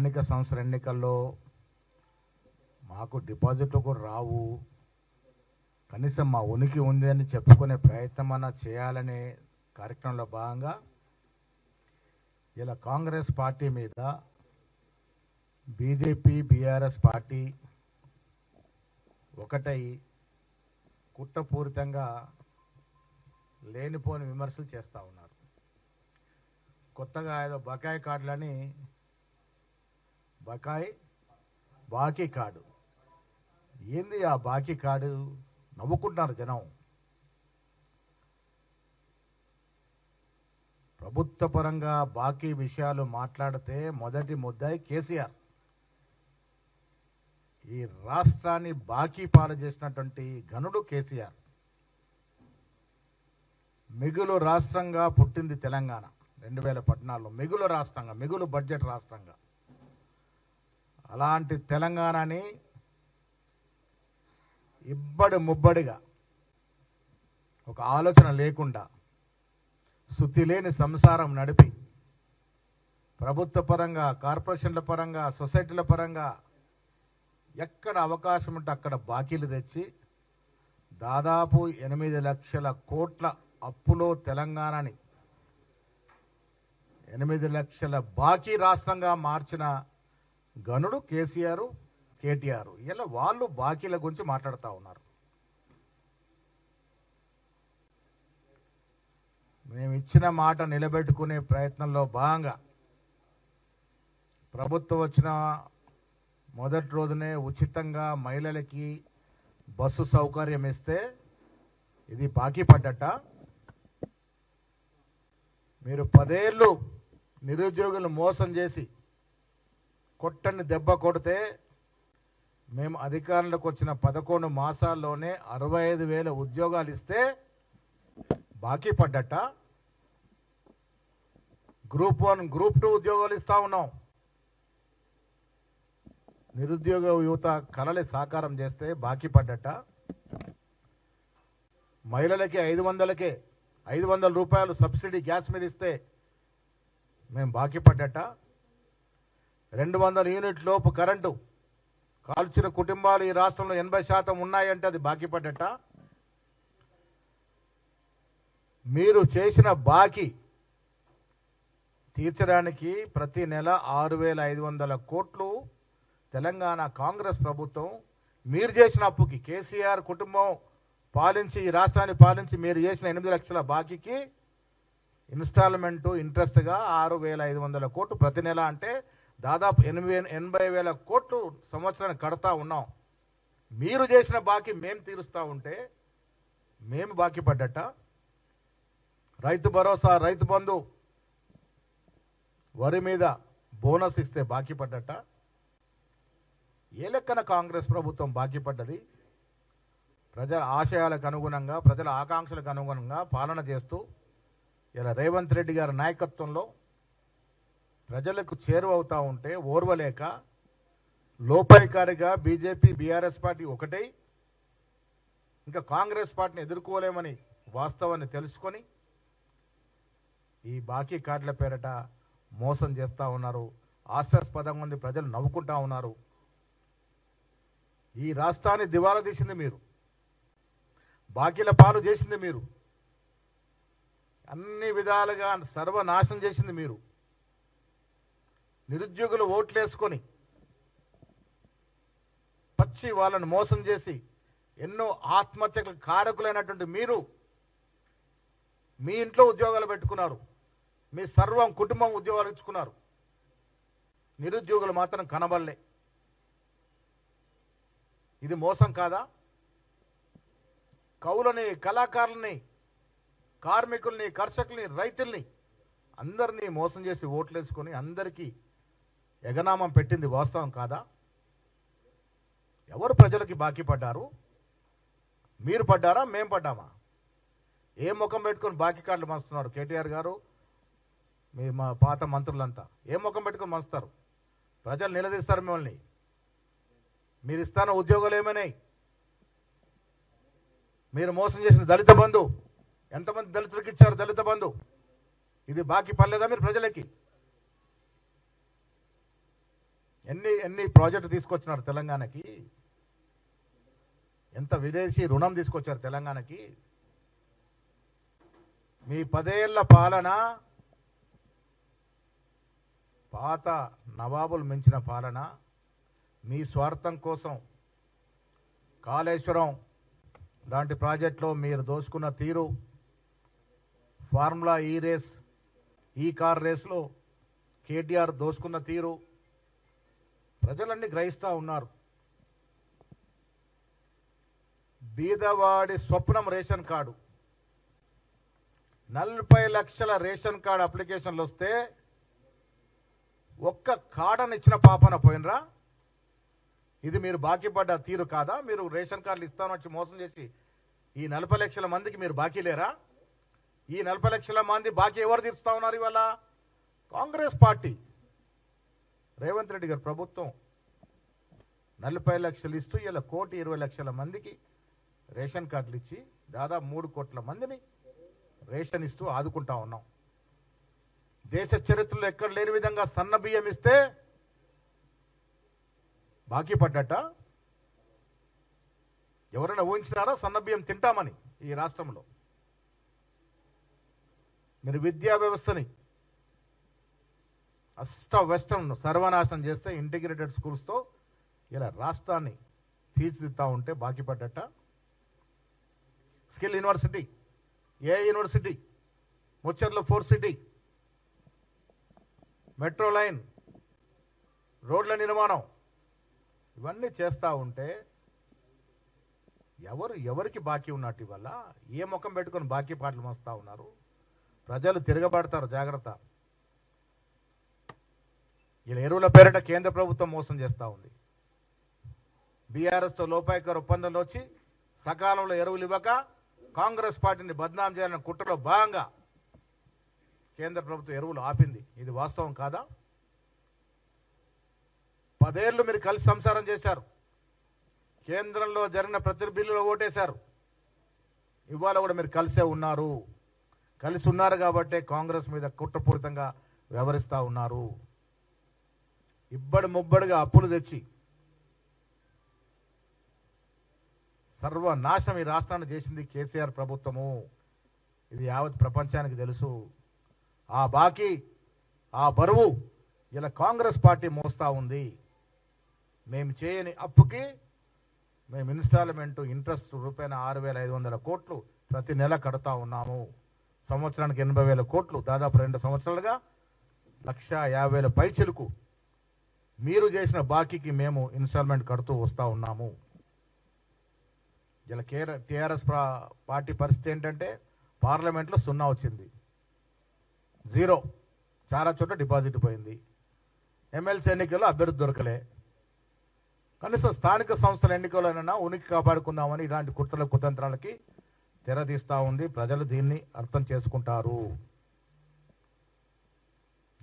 స్థానిక సంస్థల ఎన్నికల్లో మాకు డిపాజిట్లు కూడా రావు, కనీసం మా ఉనికి ఉంది అని చెప్పుకునే ప్రయత్నం అన్న చేయాలనే కార్యక్రమంలో భాగంగా ఇలా కాంగ్రెస్ పార్టీ మీద బీజేపీ బీఆర్ఎస్ పార్టీ ఒకటై కుట్రపూరితంగా లేనిపోని విమర్శలు చేస్తూ ఉన్నారు. కొత్తగా ఏదో బకాయి కార్డులని బాకీ కార్డు ఏంది ఆ బాకీ కార్డు? నవ్వుకుంటున్నారు జనం. ప్రభుత్వ పరంగా బాకీ విషయాలు మాట్లాడితే మొదటి ముద్దాయి కేసీఆర్. ఈ రాష్ట్రాన్ని బాకీ పాలు చేసినటువంటి ఘనుడు కేసీఆర్. మిగులు రాష్ట్రంగా పుట్టింది తెలంగాణ 2014లో, మిగులు రాష్ట్రంగా, మిగులు బడ్జెట్ రాష్ట్రంగా. అలాంటి తెలంగాణని ఇబ్బడి ముబ్బడిగా ఒక ఆలోచన లేకుండా శుద్ధి లేని సంసారం నడిపి ప్రభుత్వ పరంగా, కార్పొరేషన్ల పరంగా, సొసైటీల పరంగా ఎక్కడ అవకాశం ఉంటే అక్కడ బాకీలు తెచ్చి దాదాపు 8 లక్షల కోట్ల అప్పులో తెలంగాణని 8 లక్షల బాకీ రాష్ట్రంగా మార్చిన గనుడు కేసీఆర్, కేటీఆర్. ఇలా వాళ్ళు బాకీల గురించి మాట్లాడుతూ ఉన్నారు. మేము ఇచ్చిన మాట నిలబెట్టుకునే ప్రయత్నంలో భాగంగా ప్రభుత్వం వచ్చిన మొదటి రోజునే ఉచితంగా మహిళలకి బస్సు సౌకర్యం ఇస్తే ఇది బాకీ పడ్డట. మీరు 10 ఏళ్ళు నిరుద్యోగులు మోసం చేసి కొట్టని దెబ్బ కొడితే మేము అధికారంలోకి వచ్చిన 11 మాసాల్లోనే 65,000 ఉద్యోగాలు ఇస్తే బాకీ పడ్డట. గ్రూప్ 1, గ్రూప్ 2 ఉద్యోగాలు ఇస్తా ఉన్నాం. నిరుద్యోగ యువత కలలు సాకారం చేస్తే బాకీ పడ్డట. మహిళలకి 500 రూపాయలు సబ్సిడీ గ్యాస్ మీద ఇస్తే మేము బాకీ పడ్డట. 200 యూనిట్ లోపు కరెంటు కాల్చిన కుటుంబాలు ఈ రాష్ట్రంలో 80% ఉన్నాయంటే అది బాకీ పడ్డట. మీరు చేసిన బాకీ తీర్చడానికి ప్రతి నెల 6,500 కోట్లు తెలంగాణ కాంగ్రెస్ ప్రభుత్వం మీరు చేసిన అప్పుకి, కేసీఆర్ కుటుంబం పాలించి ఈ రాష్ట్రాన్ని పాలించి మీరు చేసిన 8 లక్షల బాకీకి ఇన్స్టాల్మెంటు ఇంట్రెస్ట్గా 6,500 కోట్లు ప్రతి నెల, అంటే దాదాపు 80,000 కోట్లు సంవత్సరానికి కడతా ఉన్నాం. మీరు చేసిన బాకీ మేము తీరుస్తూ ఉంటే మేము బాకీ పడ్డట. రైతు భరోసా, రైతు బంధు, వరి మీద బోనస్ ఇస్తే బాకీ పడ్డట. ఏ లెక్కన కాంగ్రెస్ ప్రభుత్వం బాకీ పడ్డది? ప్రజల ఆశయాలకు అనుగుణంగా, ప్రజల ఆకాంక్షలకు అనుగుణంగా పాలన చేస్తూ ఇలా రేవంత్ రెడ్డి గారి నాయకత్వంలో ప్రజలకు చేరువవుతూ ఉంటే ఓర్వలేక లోపాయికారిగా బీజేపీ బీఆర్ఎస్ పార్టీ ఒకటై ఇంకా కాంగ్రెస్ పార్టీని ఎదుర్కోలేమని వాస్తవాన్ని తెలుసుకొని ఈ బాకీ కార్డుల పేరట మోసం చేస్తూ ఉన్నారు. హాస్యాస్పదంగా ఉంది, ప్రజలు నవ్వుకుంటా ఉన్నారు. ఈ రాష్ట్రాన్ని దివాలా తీసింది మీరు, బాకీల పాలు చేసింది మీరు, అన్ని విధాలుగా సర్వనాశనం చేసింది మీరు. నిరుద్యోగులు ఓట్లేసుకొని పచ్చి వాళ్ళను మోసం చేసి ఎన్నో ఆత్మహత్యలకు కారకులైనటువంటి మీరు మీ ఇంట్లో ఉద్యోగాలు పెట్టుకున్నారు, మీ సర్వం కుటుంబం ఉద్యోగాలు ఇచ్చుకున్నారు. నిరుద్యోగులు మాత్రం కనబడలే. ఇది మోసం కాదా? కవులని, కళాకారులని, కార్మికుల్ని, కర్షకుల్ని, రైతుల్ని అందరినీ మోసం చేసి ఓట్లేసుకొని అందరికీ ఎగనామం పెట్టింది వాస్తవం కాదా? ఎవరు ప్రజలకి బాకీ పడ్డారు? మీరు పడ్డారా, మేం పడ్డామా? ఏ ముఖం పెట్టుకొని బాకీ కార్డులు మస్తున్నారు కేటీఆర్ గారు, మా పాత మంత్రులంతా? ఏ ముఖం పెట్టుకొని మస్తారు? ప్రజలు నిలదీస్తారు మిమ్మల్ని. మీరు ఇస్తాన ఉద్యోగాలు ఏమైనాయి? మీరు మోసం చేసిన దళిత బంధు, ఎంతమంది దళితులకు ఇచ్చారు దళిత బంధు? ఇది బాకీ పడలేదా మీరు ప్రజలకి? ఎన్ని ఎన్ని ప్రాజెక్టులు తీసుకొచ్చినారు తెలంగాణకి, ఎంత విదేశీ రుణం తీసుకొచ్చారు తెలంగాణకి. మీ 10 ఏళ్ల పాలన పాత నవాబులు మించిన పాలన. మీ స్వార్థం కోసం కాళేశ్వరం లాంటి ప్రాజెక్టులో మీరు దోసుకున్న తీరు, ఫార్ములా ఈ రేస్, ఈ కార్ రేస్లో కేటీఆర్ దోసుకున్న తీరు ప్రజలన్నీ గ్రహిస్తూ ఉన్నారు. బీదవాడి స్వప్నం రేషన్ కార్డు, 40 లక్షల రేషన్ కార్డు అప్లికేషన్లు వస్తే ఒక్క కార్డుని ఇచ్చిన పాపన పోయినరా? ఇది మీరు బాకీ పడ్డ తీరు కాదా? మీరు రేషన్ కార్డులు ఇస్తామని వచ్చి మోసం చేసి ఈ 40 లక్షల మందికి మీరు బాకీ లేరా? ఈ 40 లక్షల మంది బాకీ ఎవరు తీరుస్తా ఉన్నారు ఇవాళ? కాంగ్రెస్ పార్టీ, రేవంత్ రెడ్డి గారు ప్రభుత్వం 40 లక్షలు ఇస్తూ ఇలా 1,20,00,000 మందికి రేషన్ కార్డులు ఇచ్చి దాదాపు 3 కోట్ల మందిని రేషన్ ఇస్తూ ఆదుకుంటా ఉన్నాం. దేశ చరిత్రలో ఎక్కడ లేని విధంగా సన్న బియ్యం ఇస్తే బాకీ పడ్డట. ఎవరైనా ఊహించినారా సన్న బియ్యం తింటామని ఈ రాష్ట్రంలో? మీరు విద్యా వ్యవస్థని వెస్టర్న్ సర్వనాశనం చేస్తే ఇంటిగ్రేటెడ్ స్కూల్స్తో ఇలా రాష్ట్రాన్ని తీర్చిదిద్దా ఉంటే బాకీ పడ్డట. స్కిల్ యూనివర్సిటీ, ఏ యూనివర్సిటీ, ముచ్చర్లో 4 సిటీ, మెట్రో లైన్, రోడ్ల నిర్మాణం, ఇవన్నీ చేస్తూ ఉంటే ఎవరికి బాకీ ఉన్నట్టు ఇవాళ? ఏ ముఖం పెట్టుకొని బాకీ పాటలు మోస్తా ఉన్నారు? ప్రజలు తిరగబడతారు, జాగ్రత్త. ఇలా ఎరువుల పేరిట కేంద్ర ప్రభుత్వం మోసం చేస్తూ ఉంది. బీఆర్ఎస్తో లోపాయకర ఒప్పందంలో వచ్చి సకాలంలో ఎరువులు ఇవ్వక కాంగ్రెస్ పార్టీని బద్నాం చేయాలన్న కుట్రలో భాగంగా కేంద్ర ప్రభుత్వం ఎరువులు ఆపింది. ఇది వాస్తవం కాదా? 10 ఏళ్లు మీరు కలిసి సంసారం చేశారు. కేంద్రంలో జరిగిన ప్రతి బిల్లులో ఓటేశారు. ఇవాళ కూడా మీరు కలిసే ఉన్నారు. కలిసి ఉన్నారు కాబట్టే కాంగ్రెస్ మీద కుట్రపూరితంగా వ్యవహరిస్తూ ఉన్నారు. ఇబ్బడి ముబ్బడిగా అప్పులు తెచ్చి సర్వనాశనం ఈ రాష్ట్రాన్ని చేసింది కేసీఆర్ ప్రభుత్వము. ఇది యావత్ ప్రపంచానికి తెలుసు. ఆ బాకీ, ఆ బరువు ఇలా కాంగ్రెస్ పార్టీ మోస్తా ఉంది. మేము చేయని అప్పుకి మేము ఇన్స్టాల్మెంట్ ఇంట్రెస్ట్ రూపాయన 6,500 కోట్లు ప్రతి నెల కడతా ఉన్నాము. సంవత్సరానికి 80,000 కోట్లు, దాదాపు 2 సంవత్సరాలుగా 1,50,000 పైచిలుకు మీరు చేసిన బాకీకి మేము ఇన్స్టాల్మెంట్ కడుతూ వస్తూ ఉన్నాము. ఇలా టీఆర్ఎస్ పార్టీ పరిస్థితి ఏంటంటే పార్లమెంట్లో 0 వచ్చింది, 0. చాలా చోట్ల డిపాజిట్ పోయింది. ఎమ్మెల్సీ ఎన్నికల్లో అభ్యర్థి దొరకలే. కనీసం స్థానిక సంస్థల ఎన్నికలైనా ఉనికి కాపాడుకుందామని ఇలాంటి కుట్రల కుతంత్రాలకి తెరదీస్తూ ఉంది. ప్రజలు దీన్ని అర్థం చేసుకుంటారు.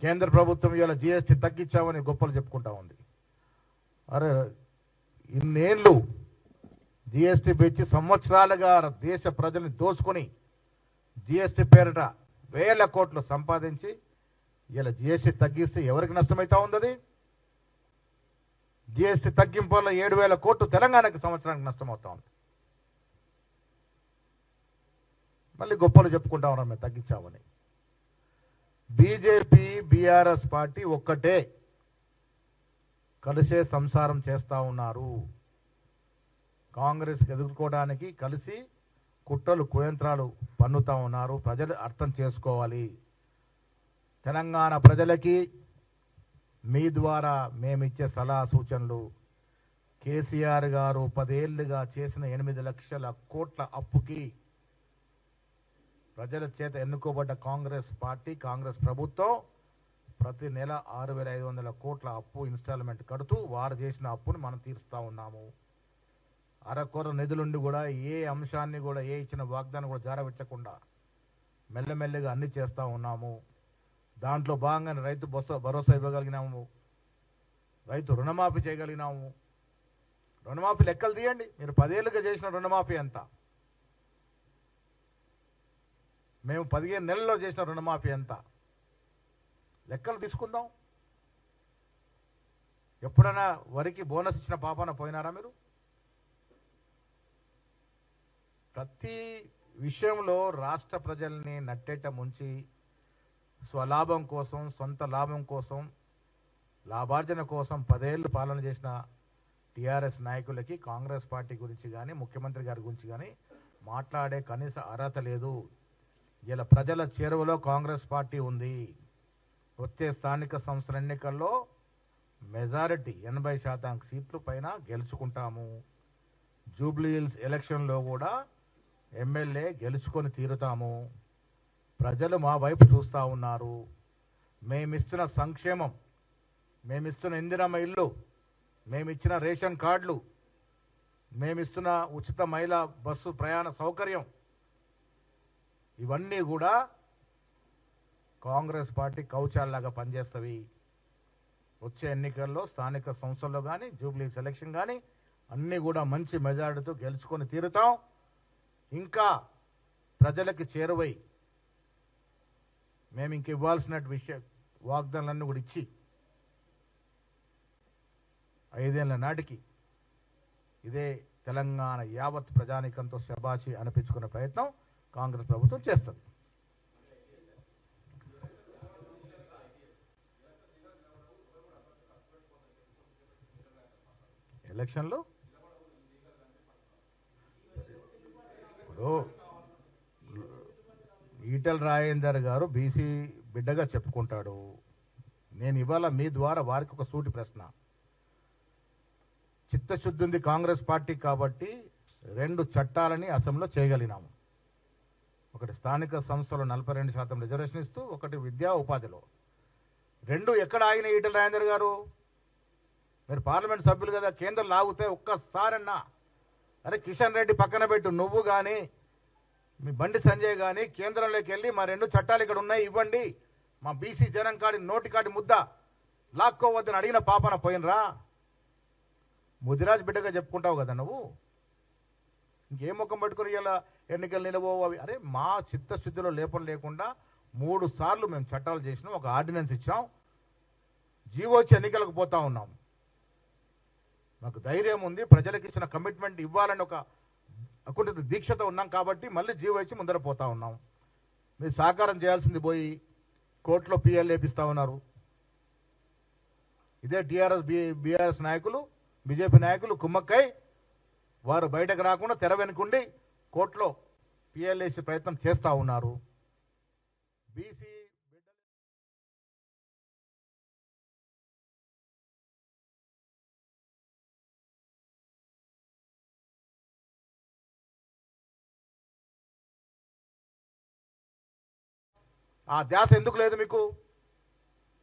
కేంద్ర ప్రభుత్వం ఇవాళ జీఎస్టీ తగ్గించామని గొప్పలు చెప్పుకుంటా ఉంది. అరే, ఇన్నేళ్ళు జీఎస్టీ పెంచి సంవత్సరాలుగా దేశ ప్రజల్ని దోసుకొని జీఎస్టీ పేరిట 1,000 కోట్లు సంపాదించి ఇలా జీఎస్టీ తగ్గిస్తే ఎవరికి నష్టమైతా ఉంది? జీఎస్టీ తగ్గింపు వల్ల 7,000 కోట్లు తెలంగాణకి సంవత్సరానికి నష్టమవుతా ఉంది. మళ్ళీ గొప్పలు చెప్పుకుంటా ఉన్నాం మేము తగ్గించామని. బీజేపీ బీఆర్ఎస్ పార్టీ ఒక్కటే, కలిసే సంసారం చేస్తా ఉన్నారు. కాంగ్రెస్ ఎదుర్కోవడానికి కలిసి కుట్రలు కుయంత్రాలు పన్నుతా ఉన్నారు. ప్రజలు అర్థం చేసుకోవాలి. తెలంగాణ ప్రజలకి మీ ద్వారా మేమిచ్చే సలహా సూచనలు, కేసీఆర్ గారు 10 ఏళ్లుగా చేసిన 8 లక్షల కోట్ల అప్పుకి ప్రజల చేత ఎన్నుకోబడ్డ కాంగ్రెస్ పార్టీ, కాంగ్రెస్ ప్రభుత్వం ప్రతి నెల 6,500 కోట్ల అప్పు ఇన్స్టాల్మెంట్ కడుతూ వారు చేసిన అప్పుని మనం తీరుస్తూ ఉన్నాము. అరకొర నిధులుండి కూడా ఏ అంశాన్ని కూడా, ఏ ఇచ్చిన వాగ్దానం కూడా జారవించకుండా మెల్లమెల్లగా అన్ని చేస్తూ ఉన్నాము. దాంట్లో భాగంగానే రైతు భరోసా ఇవ్వగలిగినాము, రైతు రుణమాఫీ చేయగలిగినాము. రుణమాఫీ లెక్కలు తీయండి. మీరు 10 ఏళ్ళుగా చేసిన రుణమాఫీ ఎంత? మేము 15 నెలల్లో చేసిన రుణమాఫీ ఎంత? లెక్కలు తీసుకుందాం. ఎప్పుడైనా వరికి బోనస్ ఇచ్చిన పాపాన పోయినారా మీరు? ప్రతి విషయంలో రాష్ట్ర ప్రజల్ని నట్టేట ముంచి స్వలాభం కోసం, సొంత లాభం కోసం, లాభార్జన కోసం 10 ఏళ్ళు పాలన చేసిన టీఆర్ఎస్ నాయకులకి కాంగ్రెస్ పార్టీ గురించి కానీ, ముఖ్యమంత్రి గారి గురించి కానీ మాట్లాడే కనీస అర్హత లేదు. ఇలా ప్రజల చేరువలో కాంగ్రెస్ పార్టీ ఉంది. వచ్చే స్థానిక సంస్థల ఎన్నికల్లో మెజారిటీ 80% సీట్లు పైన గెలుచుకుంటాము. జూబ్లీ హిల్స్ ఎలక్షన్లో కూడా ఎమ్మెల్యే గెలుచుకొని తీరుతాము. ప్రజలు మా వైపు చూస్తూ ఉన్నారు. మేమిస్తున్న సంక్షేమం, మేమిస్తున్న ఇందిరమ్మ ఇల్లు, మేమిచ్చిన రేషన్ కార్డులు, మేమిస్తున్న ఉచిత మహిళా బస్సు ప్రయాణ సౌకర్యం, ఇవన్నీ కూడా కాంగ్రెస్ పార్టీ కౌచాల్లాగా పనిచేస్తవి. వచ్చే ఎన్నికల్లో స్థానిక సంస్థల్లో కానీ, జూబ్లీ సెలక్షన్ కానీ అన్నీ కూడా మంచి మెజారిటీతో గెలుచుకొని తీరుతాం. ఇంకా ప్రజలకి చేరువై మేము ఇంక ఇవ్వాల్సిన వాగ్దానాలన్నీ కూడా ఇచ్చి 5 ఏళ్ల నాటికి ఇదే తెలంగాణ యావత్ ప్రజానికంతో శబాషి అనిపించుకునే ప్రయత్నం కాంగ్రెస్ ప్రభుత్వం చేస్తుంది. ఎలక్షన్లో ఇప్పుడు ఈటెల రాజేందర్ గారు బీసీ బిడ్డగా చెప్పుకుంటాడు. నేను ఇవాళ మీ ద్వారా వారికి ఒక సూటి ప్రశ్న. చిత్తశుద్ధి ఉంది కాంగ్రెస్ పార్టీ కాబట్టి 2 చట్టాలని అసెంబ్లీలో చేయగలిగినాము. ఒకటి స్థానిక సంస్థలో 42% రిజర్వేషన్ ఇస్తూ, ఒకటి విద్యా ఉపాధిలో. 2 ఎక్కడ ఆగిన ఈటెల రాజేందర్ గారు? మీరు పార్లమెంట్ సభ్యులు కదా, కేంద్రం లాగితే ఒక్కసారన్నా అరే కిషన్ రెడ్డి పక్కన పెట్టు, నువ్వు కానీ మీ బండి సంజయ్ కానీ కేంద్రంలోకి వెళ్ళి మా 2 చట్టాలు ఇక్కడ ఉన్నాయి ఇవ్వండి, మా బీసీ జనం కాడి నోటి కాడి ముద్ద లాక్కోవద్దని అడిగిన పాపన పోయినరా? ముదిరాజ్ బిడ్డగా చెప్పుకుంటావు కదా నువ్వు. ఇంకేం ముఖం పట్టుకుని ఇలా ఎన్నికలు నిలబోవు అవి. అరే మా చిత్తశుద్ధిలో లేపం లేకుండా 3 సార్లు మేము చట్టాలు చేసినాం, ఒక ఆర్డినెన్స్ ఇచ్చాం, జీవో వచ్చి ఎన్నికలకు పోతా ఉన్నాం. మాకు ధైర్యం ఉంది, ప్రజలకు ఇచ్చిన కమిట్మెంట్ ఇవ్వాలని ఒక అకుంఠిత దీక్షతో ఉన్నాం కాబట్టి మళ్ళీ జీవో ఇచ్చి ముందర పోతా ఉన్నాం. మీరు సహకారం చేయాల్సింది పోయి కోర్టులో పిఎల్ లేపిస్తా ఉన్నారు. ఇదే టీఆర్ఎస్ బీఆర్ఎస్ నాయకులు, బీజేపీ నాయకులు కుమ్మక్కై వారు బయటకు రాకుండా తెర వెనుకుండి కోర్టులో పిఎల్ వేసే ప్రయత్నం చేస్తూ ఉన్నారు. బీసీ ఆ ధ్యాస ఎందుకు లేదు మీకు?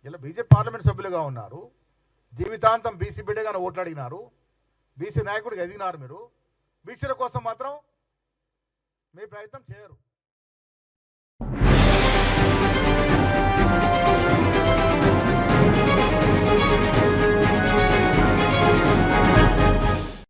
ఇలా బీజేపీ పార్లమెంట్ సభ్యులుగా ఉన్నారు, జీవితాంతం బీసీ బిడ్డగానే ఓట్లు అడిగినారు, బీసీ నాయకుడికి ఎదిగినారు. మీరు బీసీల కోసం మాత్రం మీ ప్రయత్నం చేయరు.